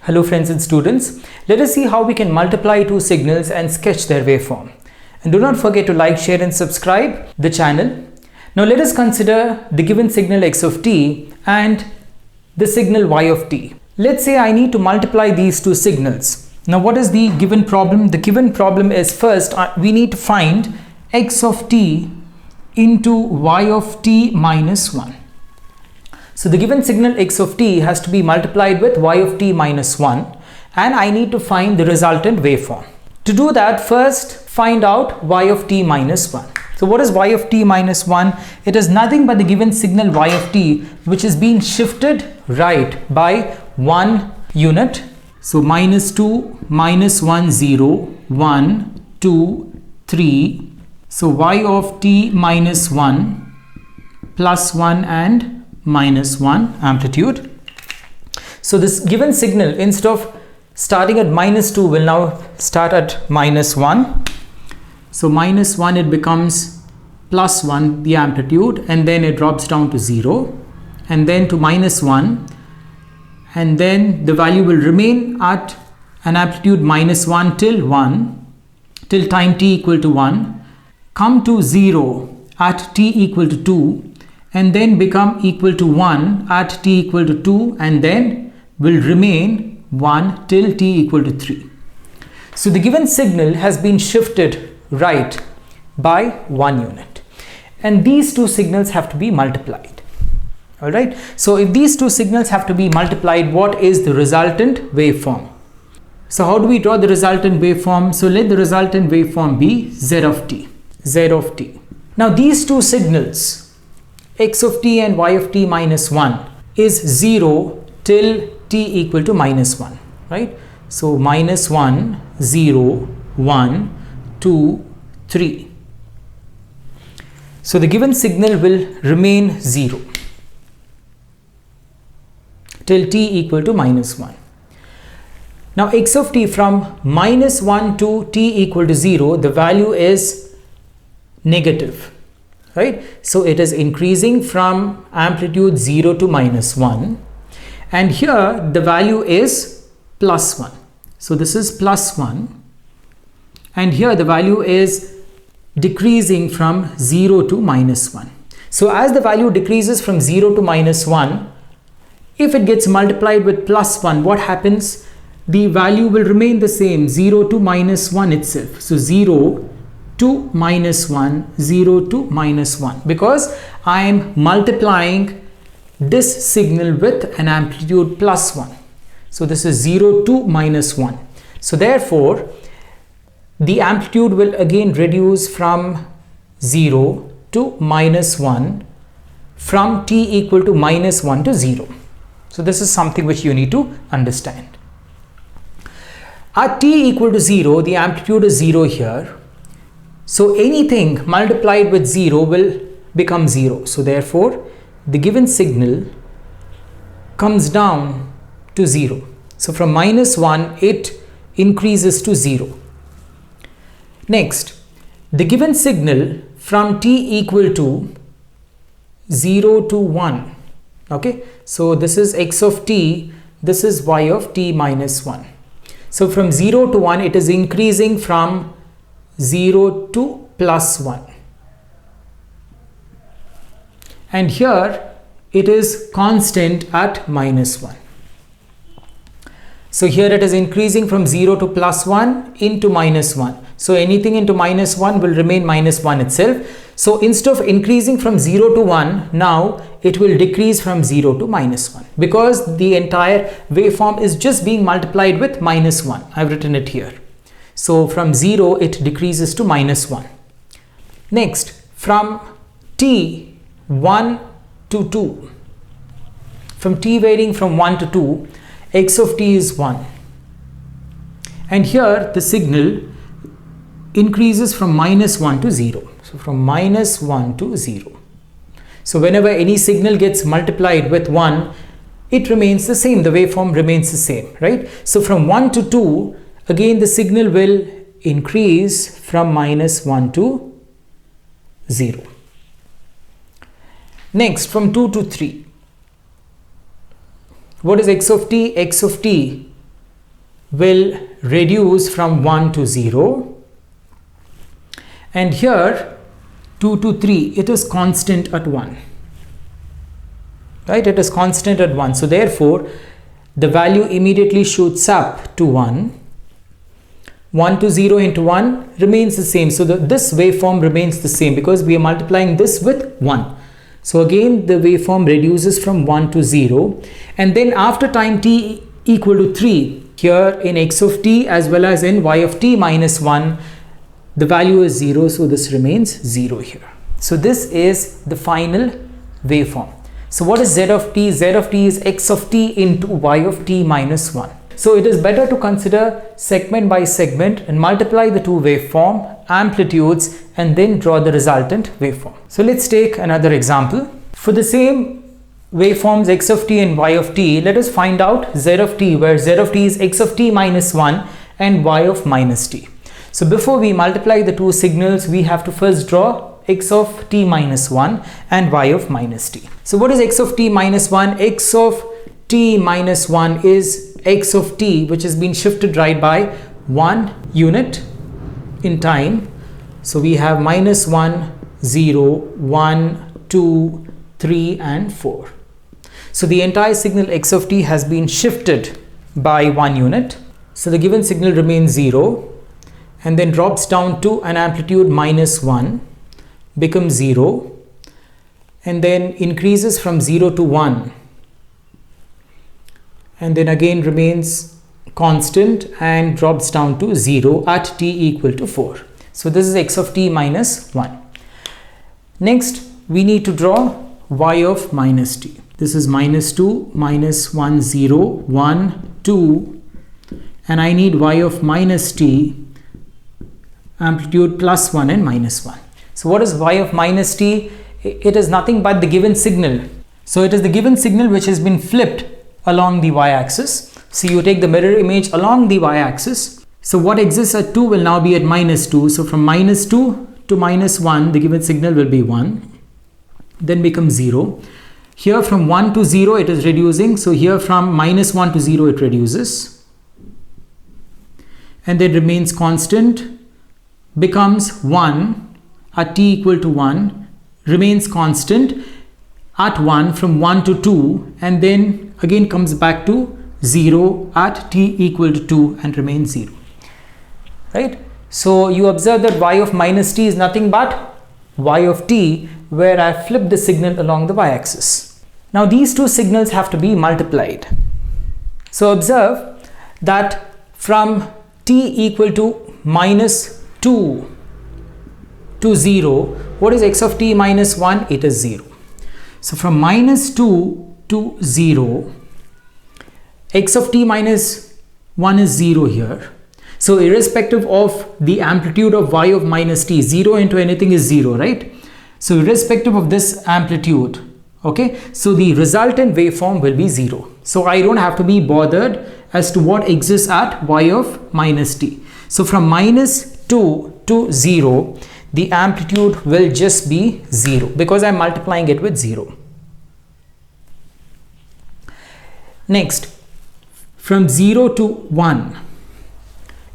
Hello friends and students, let us see how we can multiply two signals and sketch their waveform. And do not forget to like, share and subscribe the channel. Now let us consider the given signal x of t and the signal y of t. Let's say I need to multiply these two signals. Now what is the given problem? The given problem is first we need to find x of t into y of t minus 1. So the given signal x of t has to be multiplied with y of t minus 1 and I need to find the resultant waveform. To do that, first find out y of t minus 1. So what is y of t minus 1? It is nothing but the given signal y of t which is being shifted right by 1 unit. So minus 2, minus 1, 0, 1, 2, 3. So y of t minus 1 plus 1 and minus 1 amplitude. So this given signal, instead of starting at minus 2, will now start at minus 1. So minus 1, it becomes plus 1 the amplitude, and then it drops down to 0 and then to minus 1, and then the value will remain at an amplitude minus 1 till time t equal to 1, come to 0 at t equal to 2, and then become equal to 1 at t equal to 2, and then will remain 1 till t equal to 3. So the given signal has been shifted right by 1 unit, and these two signals have to be multiplied. All right, so if these two signals have to be multiplied, what is the resultant waveform? So how do we draw the resultant waveform? So let the resultant waveform be z of t. Now these two signals, x of t and y of t minus 1, is 0 till t equal to minus 1, right? So minus 1, 0, 1, 2, 3. So the given signal will remain 0 till t equal to minus 1. Now x of t from minus 1 to t equal to 0, the value is negative. Right? So it is increasing from amplitude 0 to minus 1, and here the value is plus 1. So this is plus 1, and here the value is decreasing from 0 to minus 1. So as the value decreases from 0 to minus 1, if it gets multiplied with plus 1, what happens? The value will remain the same, 0 to minus 1 itself. So 0 to minus 1, 0 to minus 1, because I am multiplying this signal with an amplitude plus 1. So this is 0 to minus 1. So therefore, the amplitude will again reduce from 0 to minus 1 from t equal to minus 1 to 0. So this is something which you need to understand. At t equal to 0, the amplitude is 0 here. So anything multiplied with 0 will become 0. So therefore, the given signal comes down to 0. So from minus 1, it increases to 0. Next, the given signal from t equal to 0 to 1. Okay, so this is x of t, this is y of t minus 1. So from 0 to 1, it is increasing from 0 to plus 1, and here it is constant at minus 1. So here it is increasing from 0 to plus 1 into minus 1. So anything into minus 1 will remain minus 1 itself. So instead of increasing from 0 to 1, now it will decrease from 0 to minus 1, because the entire waveform is just being multiplied with minus 1. I've written it here. So from 0, it decreases to minus 1. Next, from t 1 to 2, from t varying from 1 to 2, x of t is 1. And here the signal increases from minus 1 to 0. So from minus 1 to 0. So whenever any signal gets multiplied with 1, it remains the same. The waveform remains the same, right? So from 1 to 2, again the signal will increase from minus 1 to 0. Next, from 2 to 3, what is x of t? X of t will reduce from 1 to 0, and here 2 to 3, it is constant at 1, right? It is constant at 1. So therefore the value immediately shoots up to 1. 1 to 0 into 1 remains the same. So this waveform remains the same because we are multiplying this with 1. So again the waveform reduces from 1 to 0, and then after time t equal to 3, here in x of t as well as in y of t minus 1, the value is 0, so this remains 0 here. So this is the final waveform. So what is z of t? Z of t is x of t into y of t minus 1. So it is better to consider segment by segment and multiply the two waveform amplitudes and then draw the resultant waveform. So let's take another example. For the same waveforms x of t and y of t, let us find out z of t, where z of t is x of t minus 1 and y of minus t. So before we multiply the two signals, we have to first draw x of t minus 1 and y of minus t. So what is x of t minus 1? X of t minus 1 is x of t, which has been shifted right by 1 unit in time. So we have minus 1, 0, 1, 2, 3 and 4. So the entire signal x of t has been shifted by 1 unit. So the given signal remains 0 and then drops down to an amplitude minus 1, becomes 0, and then increases from 0 to 1, and then again remains constant and drops down to 0 at t equal to 4. So this is x of t minus 1. Next we need to draw y of minus t. This is minus 2, minus 1, 0, 1, 2, and I need y of minus t, amplitude plus 1 and minus 1. So what is y of minus t? It is nothing but the given signal. So it is the given signal which has been flipped along the y-axis. So you take the mirror image along the y-axis. So what exists at 2 will now be at minus 2. So from minus 2 to minus 1, the given signal will be 1, then becomes 0. Here from 1 to 0 it is reducing. So here from minus 1 to 0 it reduces, and then remains constant, becomes 1 at t equal to 1, remains constant at 1 from 1 to 2, and then again comes back to 0 at t equal to 2 and remains 0, right? So you observe that y of minus t is nothing but y of t, where I flipped the signal along the y-axis. Now these two signals have to be multiplied. So observe that from t equal to minus 2 to 0, what is x of t minus 1? It is 0. So from minus 2 to 0, x of t minus 1 is 0 here. So irrespective of the amplitude of y of minus t, 0 into anything is 0, right? So irrespective of this amplitude, okay, so the resultant waveform will be 0. So I don't have to be bothered as to what exists at y of minus t. So from minus 2 to 0, the amplitude will just be 0 because I'm multiplying it with 0. Next, from 0 to 1,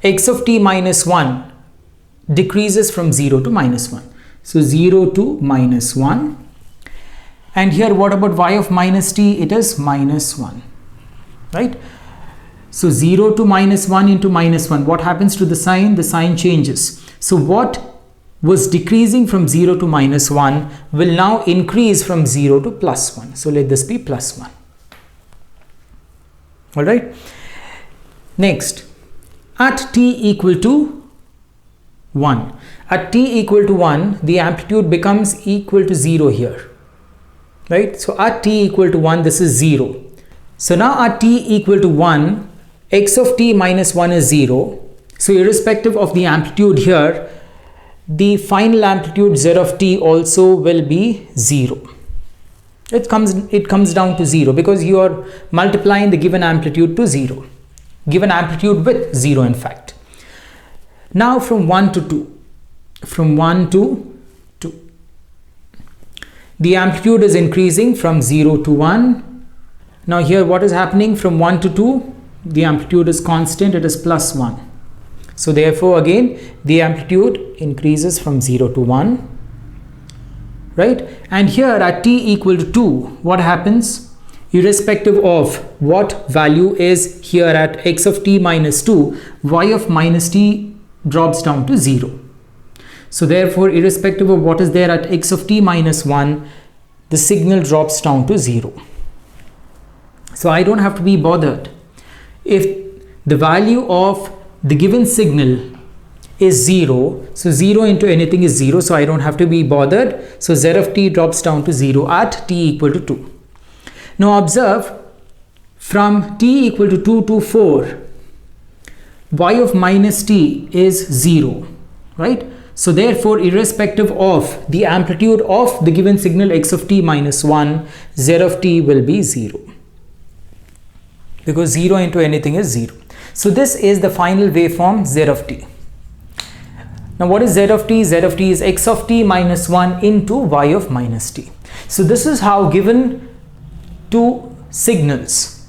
x of t minus 1 decreases from 0 to minus 1. So 0 to minus 1. And here what about y of minus t? It is minus 1, right? So 0 to minus 1 into minus 1. What happens to the sign? The sign changes. So what was decreasing from 0 to minus 1 will now increase from 0 to plus 1. So let this be plus 1. All right. Next, at t equal to 1. At t equal to 1, the amplitude becomes equal to 0 here, right? So at t equal to 1, this is 0. So now at t equal to 1, x of t minus 1 is 0. So irrespective of the amplitude here, the final amplitude z of t also will be 0. It comes down to 0 because you are multiplying the given amplitude to 0. Given amplitude with 0 in fact. Now from 1 to 2. From 1 to 2. The amplitude is increasing from 0 to 1. Now here what is happening from 1 to 2? the amplitude is constant, it is plus 1. So therefore again the amplitude increases from 0 to 1, right? And here at t equal to 2, what happens? Irrespective of what value is here at x of t minus 2, y of minus t drops down to 0. So therefore, irrespective of what is there at x of t minus 1, the signal drops down to 0. So I don't have to be bothered. If the value of the given signal is 0, so 0 into anything is 0, so I don't have to be bothered. So z of t drops down to 0 at t equal to 2. Now observe, from t equal to 2 to 4, y of minus t is 0, right? So therefore, irrespective of the amplitude of the given signal x of t minus 1, z of t will be 0, because 0 into anything is 0. So this is the final waveform z of t. Now what is z of t? Z of t is x of t minus 1 into y of minus t. So this is how, given two signals,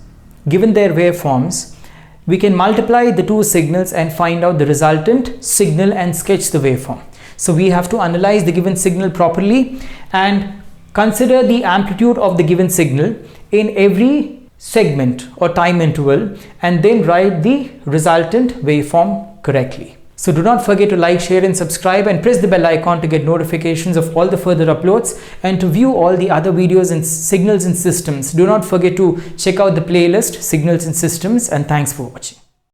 given their waveforms, we can multiply the two signals and find out the resultant signal and sketch the waveform. So we have to analyze the given signal properly and consider the amplitude of the given signal in every segment or time interval, and then write the resultant waveform correctly. So do not forget to like, share and subscribe, and press the bell icon to get notifications of all the further uploads, and to view all the other videos in Signals and Systems. Do not forget to check out the playlist Signals and Systems, and thanks for watching.